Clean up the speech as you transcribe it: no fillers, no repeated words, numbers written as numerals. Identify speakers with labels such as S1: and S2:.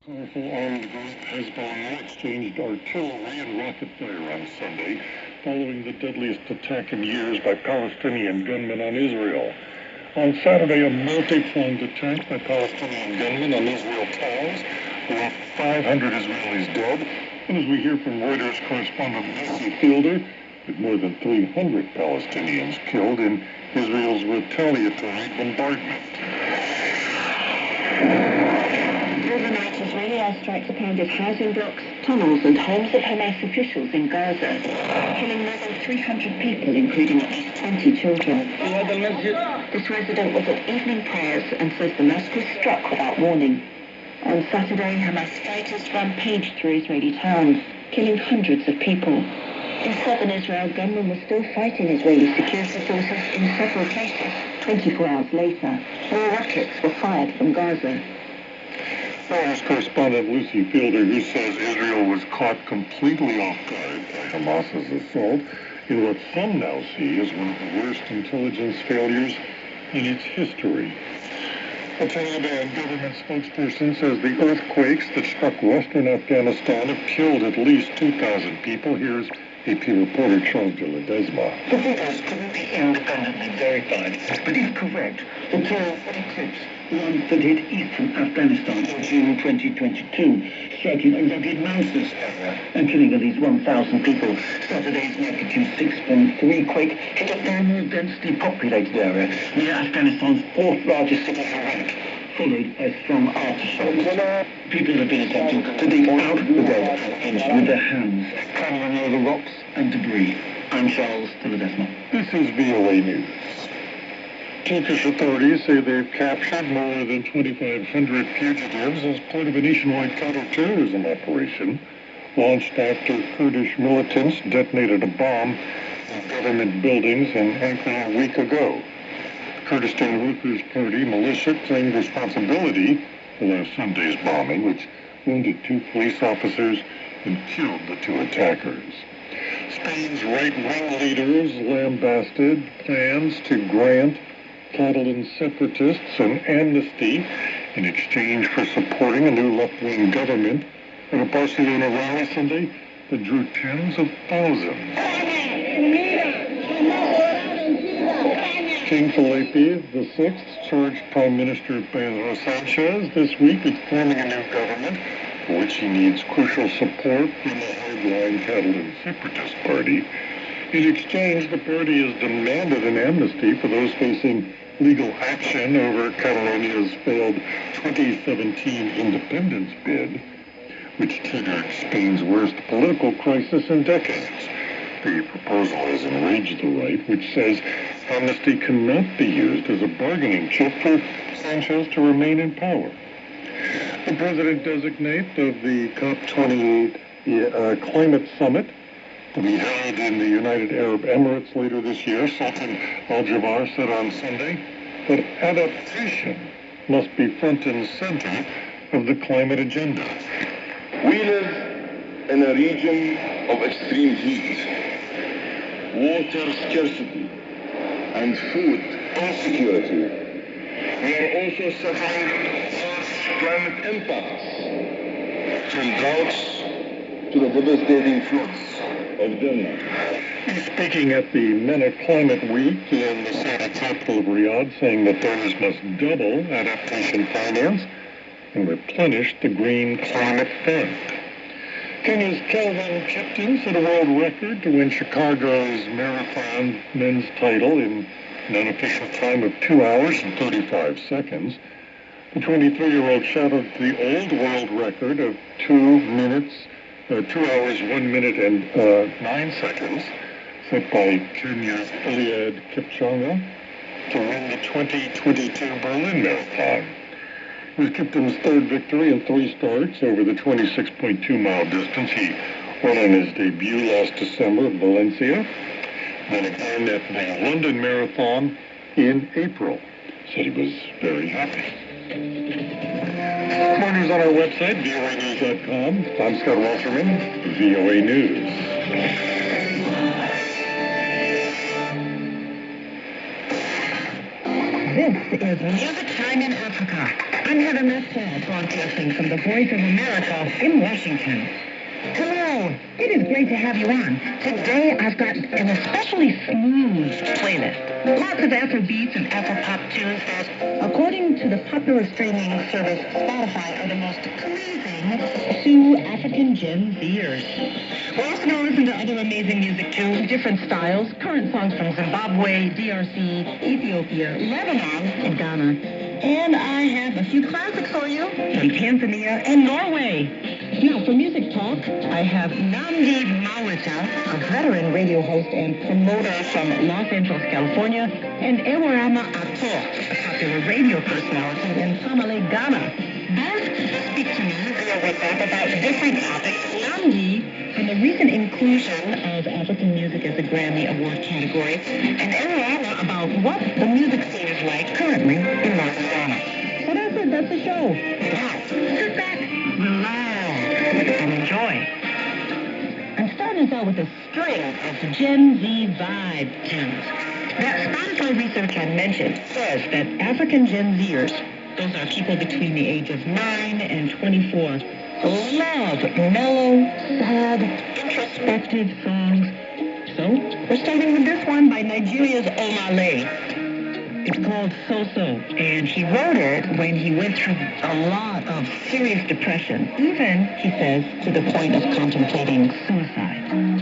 S1: Powerful armed group Hezbollah exchanged artillery and rocket fire on Sunday, following the deadliest attack in years by Palestinian gunmen on Israel. On Saturday, a multi-pronged attack by Palestinian gunmen on Israel towns left 500 Israelis dead, and as we hear from Reuters correspondent Lucy Fielder, with more than 300 Palestinians killed in Israel's retaliatory bombardment.
S2: Overnight, Israeli airstrikes have pounded housing blocks, tunnels and homes of Hamas officials in Gaza, killing more than 300 people, including at least 20 children. This resident was at evening prayers and says the mosque was struck without warning. On Saturday, Hamas fighters rampaged through Israeli towns, killing hundreds of people. In southern Israel, gunmen were still fighting Israeli security forces in several places. 24 hours later, more rockets were fired from Gaza.
S1: Reuters correspondent Lucy Fielder, who says Israel was caught completely off guard by Hamas's assault in what some now see as one of the worst intelligence failures in its history. A Taliban government spokesperson says the earthquakes that struck western Afghanistan have killed at least 2,000 people. Here's AP reporter Charles de Ledesma.
S3: The figures couldn't be independently verified, but if correct, the toll eclipsed the one that hit eastern Afghanistan in June 2022, striking a rugged mountainous area and killing at least 1,000 people. Saturday's magnitude 6.3 quake hit a far more densely populated area near Afghanistan's fourth largest city, Herat, followed by strong aftershocks. People have been attempting to dig out the dead engine with their hands, clambering over rocks and debris. I'm Charles de Ledesma.
S1: This is VOA News. Turkish authorities say they've captured more than 2,500 fugitives as part of a nationwide counter-terrorism operation launched after Kurdish militants detonated a bomb in government buildings in Ankara a week ago. The Kurdistan Workers' Party militia claimed responsibility for last Sunday's bombing, which wounded 2 police officers and killed the 2 attackers. Spain's right-wing leaders lambasted plans to grant Catalan separatists an amnesty in exchange for supporting a new left-wing government at a Barcelona rally Sunday that drew tens of thousands. King Felipe VI charged Prime Minister Pedro Sanchez this week with forming a new government for which he needs crucial support from the hardline Catalan separatist party. In exchange, the party has demanded an amnesty for those facing legal action over Catalonia's failed 2017 independence bid, which triggered Spain's worst political crisis in decades. The proposal has enraged the right, which says amnesty cannot be used as a bargaining chip for Sanchez to remain in power. The president-designate of the COP28 climate summit to be held in the United Arab Emirates later this year, Sultan Al-Jaber said on Sunday that adaptation must be front and center of the climate agenda.
S4: We live in a region of extreme heat, water scarcity, and food insecurity. We are also suffering harsh climate impacts, from droughts to the devastating floods of Denmark.
S1: He's speaking at the MENA Climate Week in the Saudi capital of Riyadh, saying that donors must double adaptation finance and replenish the Green Climate Fund. Kenya's Kelvin Kipton set a world record to win Chicago's marathon men's title in an unofficial time of 2 hours and 35 seconds. The 23-year-old shattered the old world record of 2 hours, 1 minute, and 9 seconds, set by Kenya's Eliud Kipchoge to win the 2022 Berlin Marathon. It was Kipton's 3rd victory in 3 starts over the 26.2-mile distance he won on his debut last December at Valencia, then again at the London Marathon in April. Said he was very happy. More news on our website, voanews.com. I'm Scott Wasserman, VOA News.
S2: This is Music Time in Africa. I'm Heather Messel, broadcasting from the Voice of America in Washington. Hello. It is great to have you on. Today I've got an especially smooth playlist. Lots of Afrobeats and Afro-pop tunes that, according to the popular streaming service Spotify, are the most pleasing to African Gen Zers. We're also going to listen to other amazing music too, different styles, current songs from Zimbabwe, DRC, Ethiopia, Lebanon, and Ghana. And I have a few classics for you from Tanzania and Norway. Now, for Music Talk, I have Namdi Mawita, a veteran radio host and promoter from Los Angeles, California, and Ewarama Ato, a popular radio personality in Tamale, Ghana. Both speak to me via WhatsApp about different topics. Namdi, from the recent inclusion of African music as a Grammy Award category, and Ewarama about what the music scene is like currently in Northern Ghana. So that's it. That's the show. Now, sit back, relax, and enjoy. I'm starting us out with a string of Gen Z vibe tunes. That Spotify research I mentioned says that African Gen Zers, those are people between the age of 9 and 24, love mellow, sad, introspective songs. So, we're starting with this one by Nigeria's Omale. It's called So-So, and he wrote it when he went through a lot of serious depression, even, he says, to the point of contemplating suicide.